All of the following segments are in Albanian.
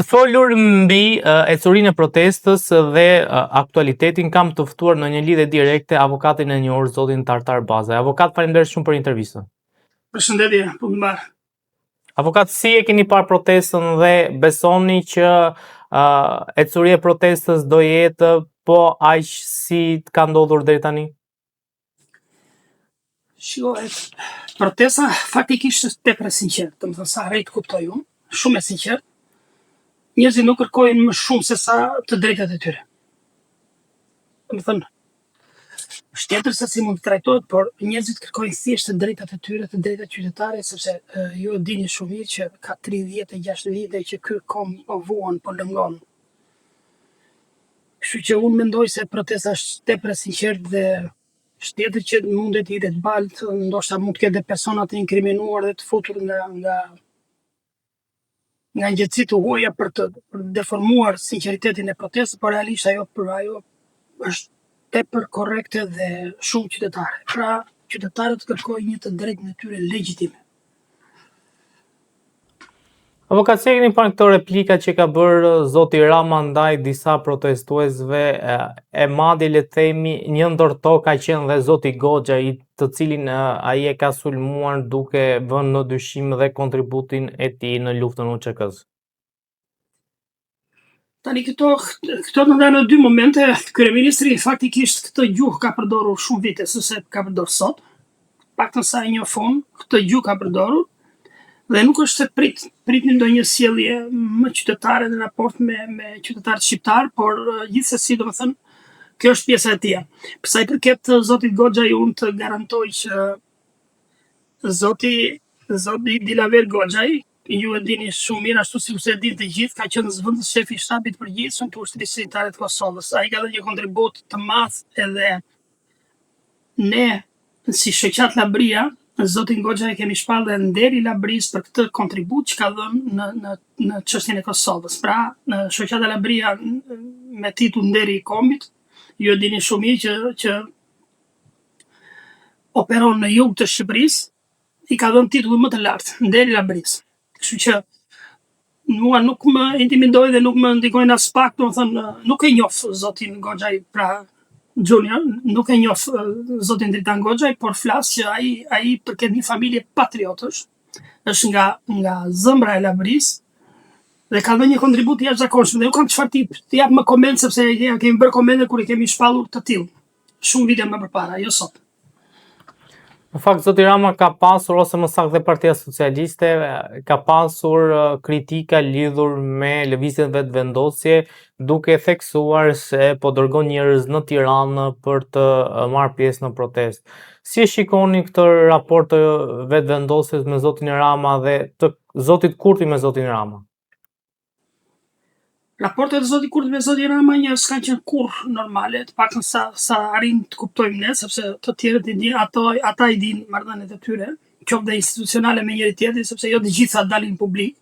Të folur mbi ecurinë e protestës dhe aktualitetin, kam të ftuar në një lidhje direkte avokatin e njohur zotin Tartar Bazaj. Avokat, faleminderit shumë për intervistën. Përshëndetje, po më marr. Avokat, si e keni parë protestën dhe besoni që ecuria e protestës do jetë po aq si ka ndodhur deri tani? Shikoj, protesta faktikisht është tepër e sinqertë, domethënë sa rrejt kuptoj unë, shumë e sinqertë. Njerëzit nuk kërkojnë më shumë se sa të drejtat e tyre. Domethënë, është tjetër se si mund të trajtohet, por njerëzit kërkojnë thjesht të drejtat e tyre, të drejtat qytetare, sepse ju e dini shumë mirë që ka 36 vite që ky kom po vuan, po lëngon. Kështu që unë mendoj se protesta është tepër e sinqertë dhe është tjetër që mundet i të baltë, ndoshta mund të ketë persona të inkriminuar dhe të futur nga ngjëtësi të huaja për të deformuar sinqeritetin e protestës, por realisht ajo është tepër korrekte dhe shumë qytetare. Pra, qytetarët kërkojnë një të drejtën e tyre legjitime. Avokat, si e keni parë këto replika që ka bërë zoti Rama ndaj disa protestuesve, e madje le të themi një ndër to ka qenë dhe zoti Goxha, të cilin ai e ka sulmuar duke vënë në dyshim dhe kontributin e tij në luftën UÇK-s. Tani këto të ndajnë në dy momente. Kryeministri faktikisht këtë gjuhë ka përdorur shumë vite, s'se ka përdorur sot. Paktën sa e njoh fund, këtë gjuhë ka përdorur. Dhe nuk është se pritni ndonjë sjellje më qytetare në raport me qytetarët shqiptar, por gjithsesi domethënë kjo është pjesa e tij. Për sa i përket zotit Goxhaj, unë të garantoj që zoti Dilaver Goxhaj, ju e dini shumë mirë, ashtu si e dinë të gjithë, ka qenë zëvendës shefi i shtabit të përgjithshëm të ushtrisë shqiptare të Kosovës. Ai ka dhënë një kontribut të madh edhe ne si shoqat Labria, zotin Goxha e kemi shpallë dhe nderi Labris për këtë kontribut që ka dhënë në çështjen e Kosovës. Pra, në shoqata Labria me titull nderi i kombit, ju e dini shumë mirë që operon në jug të Shqipërisë, i ka dhënë titull më të lartë, nderi Labris. Kështu që mua nuk më intimidoi dhe nuk më ndikojnë as pak, domethënë nuk e njoh zotin Goxhaj, pra Junior, nuk e njoh zotin Dritan Goxhaj, por flas që ai përket një familje patriotësh, është nga zëmbra e Labrisë dhe ka dhënë një kontribut jashtëzakonshëm. Dhe u kam çfarë të jap më koment, sepse ja kemi bërë komente kur i kemi shpallur të tillë shumë vite më përpara, jo sot. Në fakt, zoti Rama ka pasur, ose më saktë dhe Partia Socialiste, ka pasur kritika lidhur me lëvizjen vetëvendosje, duke theksuar se po dërgon njerëz në Tiranë për të marrë pjesë në protestë. Si e shikoni këtë raport të vetëvendosjes me zotin Rama dhe të zotit Kurti me zotin Rama? Raportet e zotit Kurti me zotin Rama s'kan qenë kurrë normale, të paktën sa arrim të kuptojmë ne, sepse të tjerët i dinë, ata i dinë marrëdhëniet e tyre, qoftë dhe institucionale me njëri tjetrin, sepse jo të gjitha dalin publik.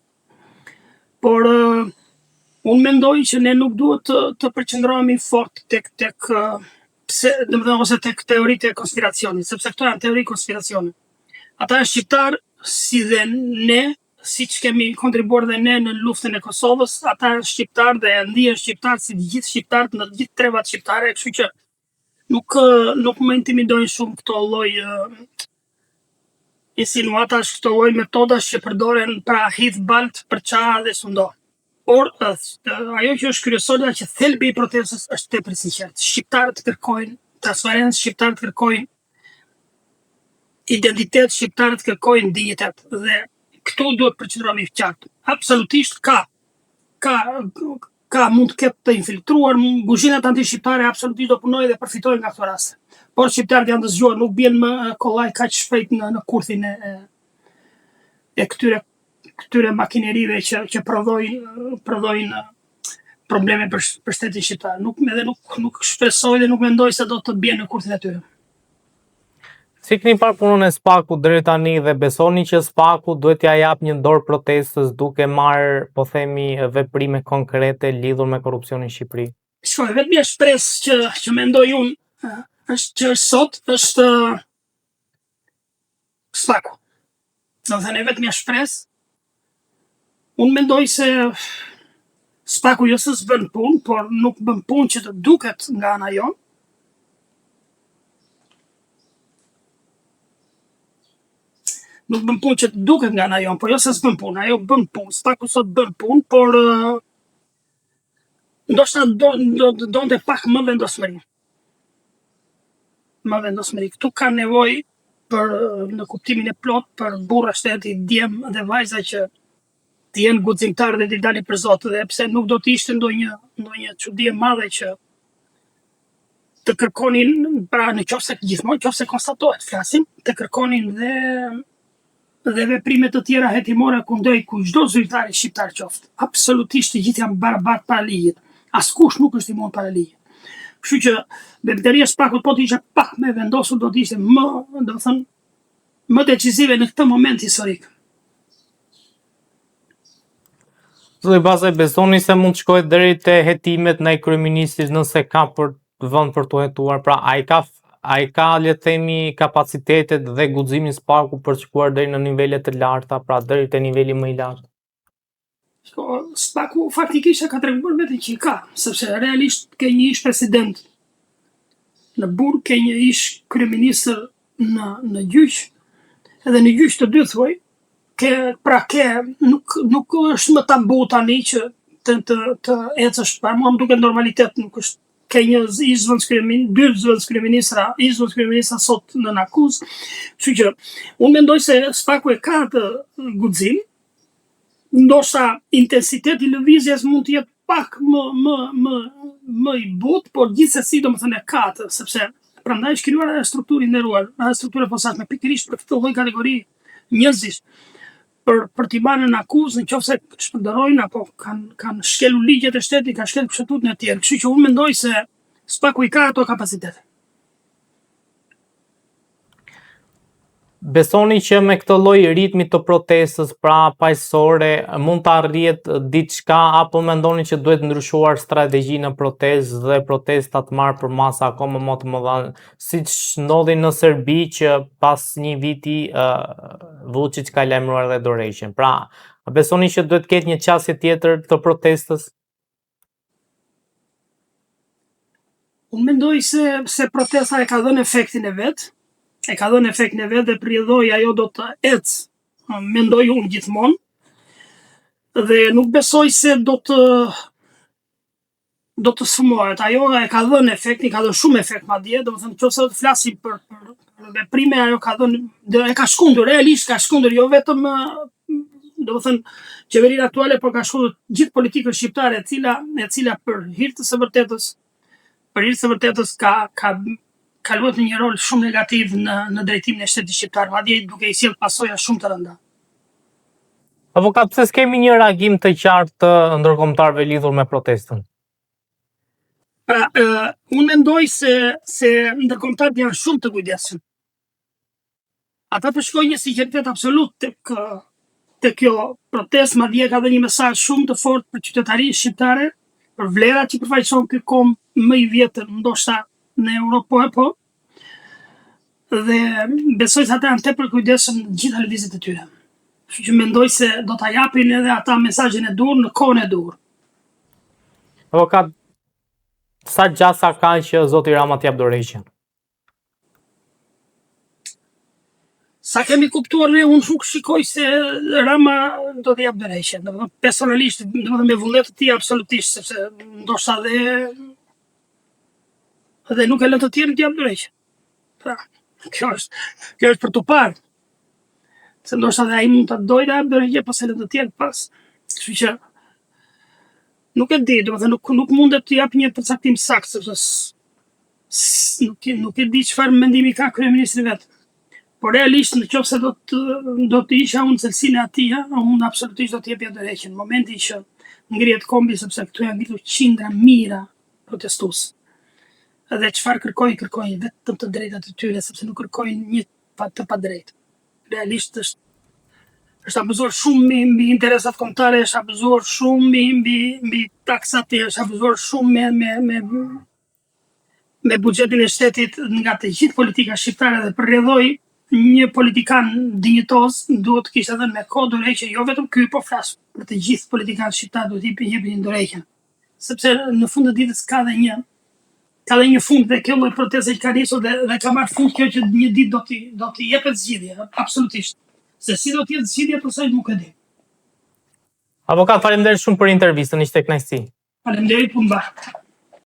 Por unë mendoj që ne nuk duhet të përqendrohemi fort tek ose tek teoritë e konspiracionit, sepse këto janë teori konspiracioni. Ata janë shqiptar si dhe ne, siç kemi kontribuar dhe ne në luftën e Kosovës, ata janë shqiptar dhe ndihen shqiptar si të gjithë shqiptarët në të gjithë trevat shqiptare, kështu që nuk më intimidojnë shumë këto lloj insinuatash, këto lloj metodash që përdoren pra hidh balt për çfarë dhe sundo. Por ajo që është kryesore që thelbi i protestës është tepër i sinqertë. Shqiptarët kërkojnë transparencë, shqiptarët kërkojnë identitet, shqiptarët kërkojnë dinjitet dhe këtu duhet përqendrohemi qartë. Absolutisht ka mund të ketë të infiltruar, kuzhinat anti-shqiptare absolutisht do punojnë dhe përfitojnë nga këto raste. Por shqiptarët janë të zgjuar, nuk bien më kollaj kaq shpejt në kurthin e këtyre makinerive që prodhojnë probleme për shtetin shqiptar. Nuk shpresoj dhe nuk mendoj se do të bien në kurthin e tyre. Si keni parë punën e SPAK-ut deri tani dhe besoni që SPAK-u duhet t'ia japë një dorë protestës duke marrë, po themi, veprime konkrete lidhur me korrupsionin në Shqipëri? Shkoj, vetëm shpresë që mendoj unë është që sot është SPAK-u. Do të thënë vetëm shpresë. Unë mendoj se Spaku jo se s'bën punë, por nuk bën punë që të duket nga ana jonë. Nuk bën punë që të duket nga ana jonë, por jo se s'bën punë, ajo bën punë. Spaku sot bën punë, por ndoshta donte pak më vendosmëri. Këtu ka nevojë për në kuptimin e plot për burra shteti, djem dhe vajza që të jenë guximtarë dhe të dalin për Zot, dhe pse nuk do të ishte ndonjë çudi e madhe që të kërkonin, pra nëse gjithmonë nëse konstatohet, flasim, të kërkonin dhe veprime të tjera hetimore kundrejt çdo zyrtari shqiptar qoftë. Absolutisht të gjithë janë barabartë para ligjit. Askush nuk është i mund para ligjit. Kështu që bebteria e Spakut po të ishte pak më vendosur, do të ishte më decisive në këtë moment historik. Zoti Bazaj, besoni se mund të shkojë deri te hetimet ndaj kryeministit nëse ka për vend për tu hetuar, pra ai ka le të themi kapacitetet dhe guximin Spaku për të shkuar deri në nivele të larta, pra deri te niveli më i lartë? Spaku faktikisht e ka treguar vetë që i ka, sepse realisht ke një ish president në burg, ke një ish kryeministër në gjyq, edhe në gjyq të dy thuaj, nuk është më tabu tani që të ecësh, pra mua më duket normalitet, nuk është. Ke një dy zëvendëskryeministra sot në akuzë, kështu që unë mendoj se Spaku e ka të guxim, ndoshta intensiteti i lëvizjes mund të jetë pak më i butë, por gjithsesi domethënë e ka të, sepse prandaj është krijuar ajo strukturë e nderuar, ajo strukturë e posaçme pikërisht për këtë lloj kategori njerëzish, për t'i marrë në akuzë nëse shpërndarojnë apo kanë shkelur ligjet e shtetit, kanë shkelur kushtetutin e tjerë. Kështu që unë mendoj se Spaku i ka ato kapacitete. Besoni që me këtë lloj ritmi të protestës, pra paqësore, mund të arrihet diçka, apo mendoni që duhet ndryshuar strategjinë në protestë dhe protesta të marrë për masa akoma më të mëdha, siç ndodhi në Serbi që pas një viti Vučić ka lajmëruar dhe dorëheqjen. Pra, besoni që duhet të ketë një qasje tjetër të protestës? Unë mendoj se protesta e ka dhënë efektin e vet. Dhe përjedhoj ajo do të ecë, mendoj unë gjithmonë, dhe nuk besoj se do të sfumohet. Ajo e ka dhënë efektin, ka dhënë shumë efekt madje, domethënë nëse do të flasim për veprime, ajo ka dhënë, e ka shkundur, realisht ka shkundur, jo vetëm domethënë qeverinë aktuale, por ka shkundur gjithë politikën shqiptare, e cila për hir të së vërtetës ka luajtur një rol shumë negativ në drejtimin e shtetit shqiptar, madje duke i sjellë pasoja shumë të rënda. Avokat, pse s'kemi një reagim të qartë të ndërkombëtarëve lidhur me protestën? Pra, unë mendoj se ndërkombëtarët janë shumë të kujdesshëm. Ata përshkojnë një sinqeritet absolut te kjo protestë, madje ka dhënë një mesazh shumë të fortë për qytetarinë shqiptare, për vlerat që përfaqëson ky kom më i vjetër, ndoshta në Europë, po, dhe besoj se ata janë tepër kujdesshëm në gjitha lëvizjet e tyre. Kështu që mendoj se do ta japin edhe ata mesazhin e dur në kohën e dur. Avokat, sa gjasa ka që zoti Rama t'jap dorëheqjen? Sa kemi kuptuar ne, unë nuk shikoj se Rama do të jap dorëheqjen. Personalisht, me vullnet të tij absolutisht, sepse ndoshta dhe nuk e lën të tjerë të jap dorëheqjen. Pra, kjo është për tu parë. Se ndoshta dhe ai mund ta dojë të jap dorëheqje, po se lën të tjerë pas. Kështu që nuk e di, domethënë nuk mundet të jap një përcaktim saktë, sepse nuk e di çfarë mendimi ka kryeministri vet. Por realisht nëse do të isha unë cilësinë e atij, unë absolutisht do të jepja dorëheqjen. Në momentin që ngrihet kombi, sepse këtu janë ngritur qindra mijëra protestues. Edhe çfarë kërkojnë vetëm të drejtat e tyre, sepse nuk kërkojnë një të padrejtë. Realisht është abuzuar shumë mbi interesat kombëtare, është abuzuar shumë mbi taksat, është abuzuar shumë me buxhetin e shtetit nga të gjithë politika shqiptare, dhe përrjedhoi një politikan dinjitoz duhet kishte edhe me kohë dorëheqje, jo vetëm ky, po flas për të gjithë politikanët shqiptar duhet i jepin një dorëheqje. Sepse në fund të ditës ka dhe një fund dhe kjo lloj proteste që ka nisur dhe ka marrë fund kjo që një ditë do t'i jepet zgjidhje, absolutisht. Se si do të jetë zgjidhja për sa nuk e di. Avokat, faleminderit shumë për intervistën, ishte kënaqësi. Faleminderit, u mbar.